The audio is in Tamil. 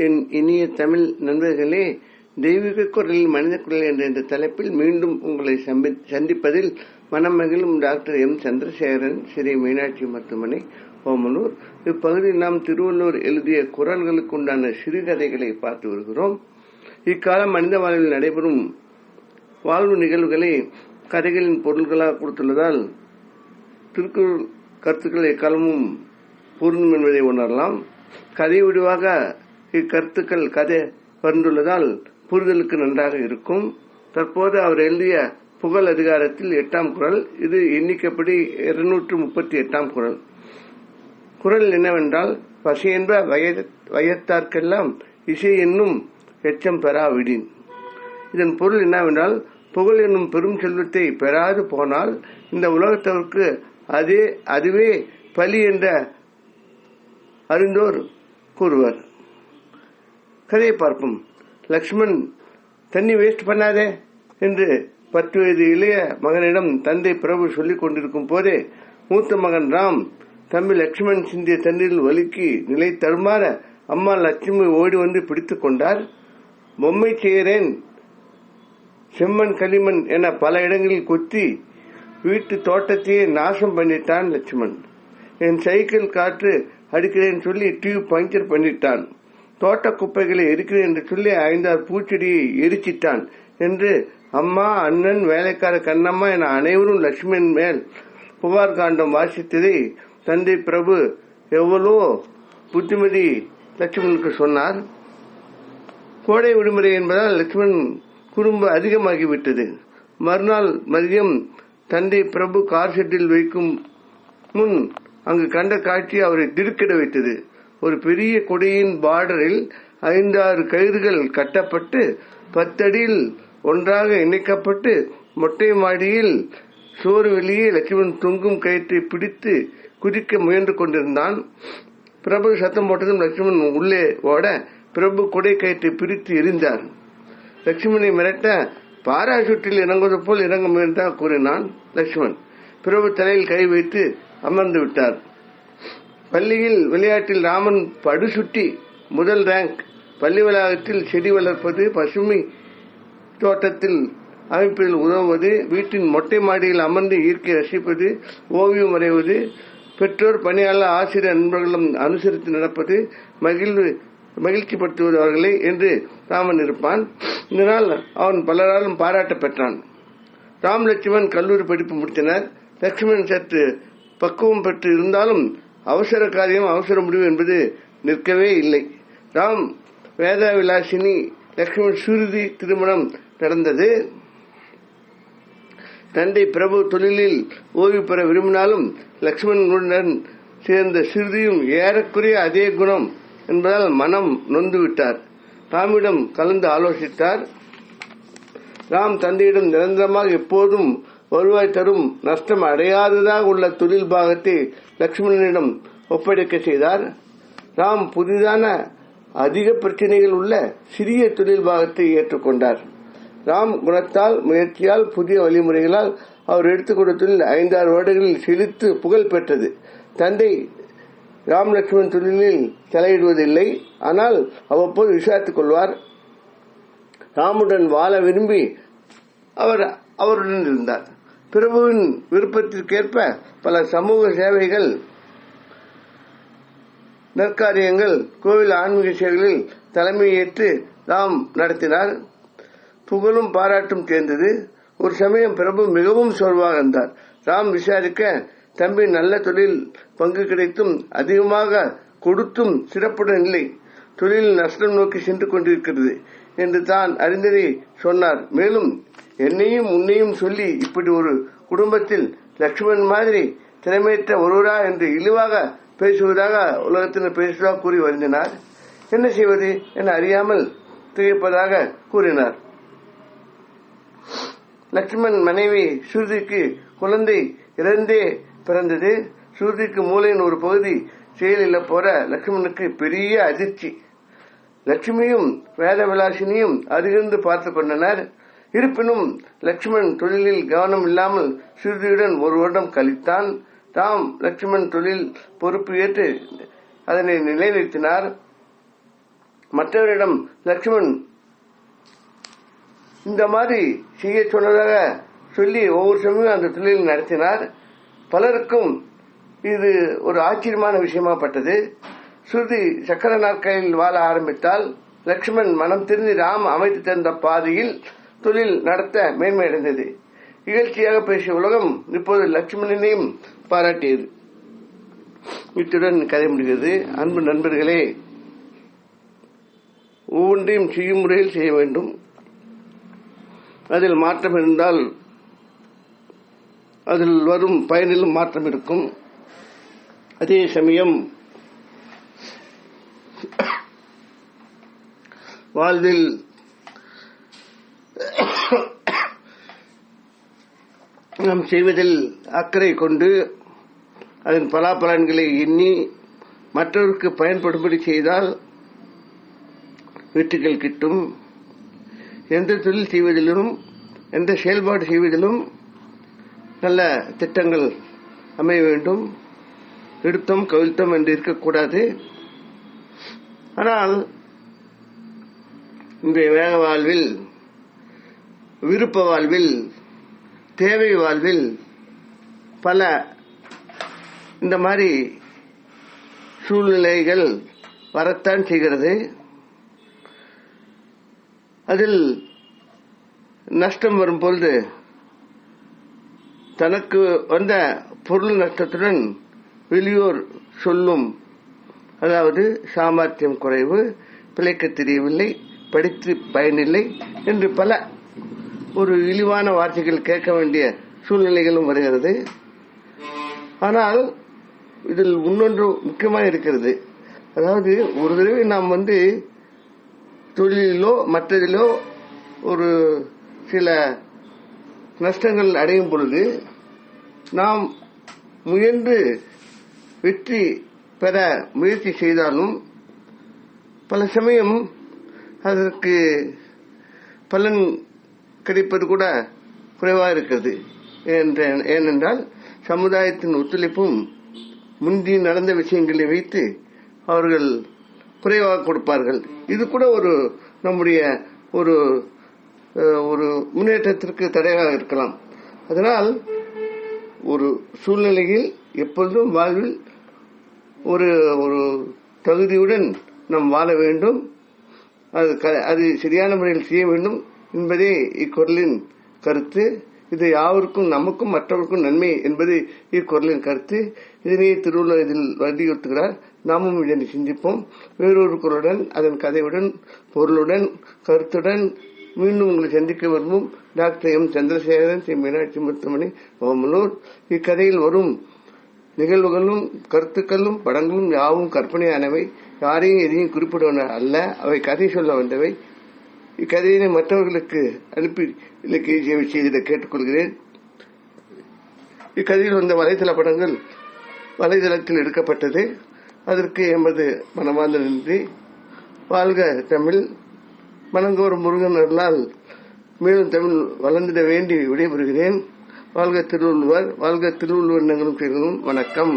என் இனிய தமிழ் நண்பர்களே, தெய்வீக குரலில் மனித குரல் என்ற தலைப்பில் மீண்டும் உங்களை சந்திப்பதில் மனமகிழும் டாக்டர் எம் சந்திரசேகரன், ஸ்ரீ மீனாட்சி மருத்துவமனை, ஓமலூர். இப்பகுதியில் நாம் திருவள்ளுவர் எழுதிய குரல்களுக்கு உண்டான சிறுகதைகளை பார்த்து வருகிறோம். இக்கால மனித வாழ்வில் நடைபெறும் வாழ்வு நிகழ்வுகளை கதைகளின் பொருள்களாக கொடுத்துள்ளதால் திருக்குறள் கருத்துக்கள் எக்காலமும் பொருந்தும் என்பதை உணரலாம். கதை விடுவாக இக்கருத்துக்கள் கதை வந்துள்ளதால் புரிதலுக்கு நன்றாக இருக்கும். தற்போது அவர் எழுதிய புகழ் அதிகாரத்தில் 8ஆம் குறள். இது எண்ணிக்கைப்படி 238ஆம் குறள். குறள் என்னவென்றால், பசி என்ப வயத்தார்க்கெல்லாம் இசை என்னும் எச்சம் பெறாவிடின். இதன் பொருள் என்னவென்றால், புகழ் என்னும் பெரும் செல்வத்தை பெறாது போனால் இந்த உலகத்தவருக்கு அதுவே பலி என்ற அறிந்தோர் கூறுவர். கதையை பார்ப்போம். லக்ஷ்மண், தண்ணி வேஸ்ட் பண்ணாதே என்று 10 வயது இளைய மகனிடம் தந்தை பிரபு சொல்லிக் கொண்டிருக்கும் போதே மூத்த மகன் ராம் தம்பி லக்ஷ்மண் சிந்திய தண்ணீரில் வழுக்கி நிலை தடுமாற அம்மா லட்சுமி ஓடி வந்து பிடித்துக் கொண்டார். பொம்மை செய்கிறேன், செம்மண் களிமண் என பல இடங்களில் கொத்தி வீட்டு தோட்டத்தையே நாசம் பண்ணிட்டான் லட்சுமண். என் சைக்கிள் காற்று அடிக்கிறேன் சொல்லி டியூப் பஞ்சர் பண்ணிட்டான். தோட்ட குப்பைகளை எரிக்கிறேன் என்று சொல்லி 5-6 பூச்செடியை எரிச்சிட்டான் என்று அம்மா, அண்ணன், வேலைக்கார கண்ணம்மா என அனைவரும் லட்சுமணன் மேல் புகார் காண்டம் வாசித்ததை தந்தை பிரபு எவ்வளோ புத்திமதி லட்சுமணனுக்கு சொன்னார். கோடை விடுமுறை என்பதால் லட்சுமணன் குறும்பு அதிகமாகிவிட்டது. மறுநாள் மதியம் தந்தை பிரபு கார் ஷெட்டில் வைக்கும் முன் அங்கு கண்ட காட்சி அவரை திடுக்கிட வைத்தது. ஒரு பெரிய கொடியின் பார்டரில் 5-6 கயிறுகள் கட்டப்பட்டு 10 அடியில் ஒன்றாக இணைக்கப்பட்டு மொட்டை மாடியில் சோறு வெளியே லட்சுமணன் தொங்கும் கயிற்றை பிடித்து குதிக்க முயன்று கொண்டிருந்தான். பிரபு சத்தம் போட்டதும் லட்சுமணன் உள்ளே ஓட பிரபு கொடை கயிற்றை பிரித்து எரிந்தார். லட்சுமணனை மிரட்ட பாராசூட்டில் இறங்குவது போல் இறங்க முயன்றதாக கூறினான் லட்சுமண். பிரபு தலையில் கை வைத்து அமர்ந்து விட்டார். பள்ளியில் விளையாட்டில் ராமன் படுசுட்டி முதல் ரேங்க். பள்ளி வளாகத்தில் செடி வளர்ப்பது, பசுமை தோட்டத்தில் அமைப்பில் உதவுவது, வீட்டின் மொட்டை மாடியில் அமர்ந்து இயற்கை ரசிப்பது, ஓவியம் வரைவது, பெற்றோர், பணியாளர், ஆசிரியர் நண்பர்களும் அனுசரித்து நடப்பது, மகிழ்ச்சிப்படுத்துவது அவர்களை என்று ராமன் இருப்பான். இதனால் அவன் பலராலும் பாராட்ட பெற்றான். ராம் லட்சுமண் கல்லூரி படிப்பு முடித்தனர். லட்சுமணன் சற்று பக்குவம் பெற்று இருந்தாலும் அவசர காரியம் அவசர முடிவு என்பது நிற்கவே இல்லை. ராம் வேதா விலாசினி லட்சுமண் சுருதி திருமணம் நடந்தது. தந்தை பிரபு தொழிலில் ஓய்வு பெற விரும்பினாலும் லட்சுமணனுடன் சேர்ந்த சிறுதியும் ஏறக்குறைய அதே குணம் என்பதால் மனம் நொந்துவிட்டார். ராமிடம் கலந்து ஆலோசித்தார். ராம் தந்தையிடம் நிரந்தரமாக எப்போதும் வருவாய் தரும், நஷ்டம் அடையாததாக உள்ள தொழில் பாகத்தை லட்சுமணனிடம் ஒப்படைக்க செய்தார். ராம் புதிதான அதிக பிரச்சனைகள் உள்ள சிறிய தொழில் பாகத்தை ஏற்றுக்கொண்டார். ராம் குணத்தால், முயற்சியால், புதிய வழிமுறைகளால் அவர் எடுத்துக்கொண்ட தொழில் 5-6 வருடங்களில் செழித்து புகழ் பெற்றது. தந்தை ராம் லட்சுமண் தொழிலில் தலையிடுவதில்லை, ஆனால் அவ்வப்போது விசாரித்துக் கொள்வார். ராமுடன் வாழ விரும்பி அவருடன் இருந்தார். பிரபுவின் விருப்பத்திற்கேற்ப பல சமூக சேவைகள், நற்காரியங்கள், கோவில் ஆன்மீக சேவைகளில் தலைமையேற்று ராம் நடத்தினார். புகழும் பாராட்டும் சேர்ந்தது. ஒரு சமயம் பிரபு மிகவும் சோர்வாக இருந்தார். ராம் விசாரிக்க, தம்பி நல்ல தொழில் பங்கு கிடைத்தும் அதிகமாக கொடுத்தும் சிறப்புடன் இல்லை, தொழில் நஷ்டம் நோக்கி சென்று கொண்டிருக்கிறது என்று தான் அறிந்ததை சொன்னார். மேலும் என்னையும் உன்னையும் சொல்லி இப்படி ஒரு குடும்பத்தில் லட்சுமண் மாதிரி திறமையற்ற ஒருவரா என்று இழிவாக பேசுவதாக உலகத்தினர் பேசுவதாக கூறி வருந்தினார். என்ன செய்வது என அறியாமல் திகைப்பதாக கூறினார். லட்சுமண் மனைவி சுருதிக்கு குழந்தை இறந்தே பிறந்தது. சுருதிக்கு மூளையின் ஒரு பகுதி செயலில் போற லட்சுமணுக்கு பெரிய அதிர்ச்சி. லட்சுமியும் வேத விலாசினியும் அருகிருந்து பார்த்து கொண்டனர். இருப்பினும் லட்சுமண் தொழிலில் கவனம் இல்லாமல் சுருதியுடன் 1 வருடம் கழித்தான். ராம் லட்சுமண் தொழில் பொறுப்பு ஏற்று அதனை நிலைநிறுத்தினார். மற்றவரிடம் லட்சுமண் இந்த மாதிரி செய்ய சொன்னதாக சொல்லி ஒவ்வொரு சமயம் அந்த தொழில் நடத்தினார். பலருக்கும் இது ஒரு ஆச்சரியமான விஷயமாப்பட்டது. சுருதி சக்கர நாற்காலில் வாழ ஆரம்பித்தால் லட்சுமண் மனம் திருந்தி ராம் அமைத்து தந்த பாதையில் தொழில் நடத்த மேன்மையடைந்தது. இகழ்ச்சியாக பேசிய உலகம் இப்போது லட்சுமணனையும் பாராட்டியது. இத்துடன் கதை முடிகிறது. அன்பு நண்பர்களே, ஒவ்வொன்றையும் செய்யும் முறையில் செய்ய வேண்டும். அதில் மாற்றம் இருந்தால் அதில் வரும் பயனிலும் மாற்றம் இருக்கும். அதே சமயம் வாழ்வில் நாம் செய்வதில் அக்கறை கொண்டு அதன் பலாபலன்களை எண்ணி மற்றவருக்கு பயன்படும்படி செய்தால் வெற்றிகள் கிட்டும். எந்த தொழில் செய்வதிலும் எந்த செயல்பாடு செய்வதிலும் நல்ல திட்டங்கள் அமைய வேண்டும். எடுத்தோம் கவிழ்த்தோம் என்று இருக்கக்கூடாது. ஆனால் இன்றைய வேக வாழ்வில், விருப்ப வாழ்வில், தேவை வாழ்வில் பல இந்த மாதிரி சூழ்நிலைகள் வரத்தான் செய்கிறது. அதில் நஷ்டம் வரும்பொழுது தனக்கு வந்த பொருள் நஷ்டத்துடன் வெளியோர் சொல்லும், அதாவது சாமர்த்தியம் குறைவு, பிழைக்க தெரியவில்லை, படித்து பயனில்லை என்று பல ஒரு இழிவான வார்த்தைகள் கேட்க வேண்டிய சூழ்நிலைகளும் வருகிறது. ஆனால் இதில் இன்னொன்று முக்கியமாக இருக்கிறது. அதாவது ஒரு தடவை நாம் தொழிலிலோ மற்றதிலோ ஒரு சில நஷ்டங்கள் அடையும் பொழுது நாம் முயன்று வெற்றி பெற முயற்சி செய்தாலும் பல சமயம் அதற்கு பலன் கிடைப்பது கூட குறைவாக இருக்கிறது. ஏனென்றால் சமுதாயத்தின் ஒத்துழைப்பும் முந்தி நடந்த விஷயங்களை வைத்து அவர்கள் குறைவாக கொடுப்பார்கள். இது கூட ஒரு நம்முடைய ஒரு ஒரு முன்னேற்றத்திற்கு தடையாக இருக்கலாம். அதனால் ஒரு சூழ்நிலையில் எப்பொழுதும் வாழ்வில் ஒரு ஒரு தகுதியுடன் நாம் வாழ வேண்டும். அது சரியான முறையில் செய்ய வேண்டும் என்பதே இக்குறளின் கருத்து. இது யாவருக்கும், நமக்கும் மற்றவருக்கும் நன்மை என்பது இக்குறளின் கருத்து. இதனையே திருவள்ளுவர் இதில் வலியுறுத்துகிறார். நாமும் இதனை சிந்திப்போம். வேறொரு குறளுடன், அதன் கதையுடன், பொருளுடன், கருத்துடன் மீண்டும் உங்களை சந்திக்க விரும்பும் டாக்டர் எம் சந்திரசேகரன், ஸ்ரீ மீனாட்சி மருத்துவமனை, ஓமலூர். இக்கதையில் வரும் நிகழ்வுகளும் கருத்துக்களும் படங்களும் யாவும் கற்பனையானவை, யாரையும் எதையும் குறிப்பிடுவன அல்ல. அவை கதை சொல்ல வந்தவை. இக்கதையினை மற்றவர்களுக்கு அனுப்பி இலக்கிய சேவை செய்திட கேட்டுக்கொள்கிறேன். இக்கதையில் வந்த வலைதள படங்கள் வலைதளத்தில் எடுக்கப்பட்டது. அதற்கு எமது மனமார்ந்த நன்றி. வாழ்க தமிழ். மனங்கோர் முருகன் அருளால் மேலும் தமிழ் வளர்ந்திட வேண்டி விடைபெறுகிறேன். வாழ்க திருவள்ளுவர். வாழ்க திருவள்ளுவர் நகரும். வணக்கம்.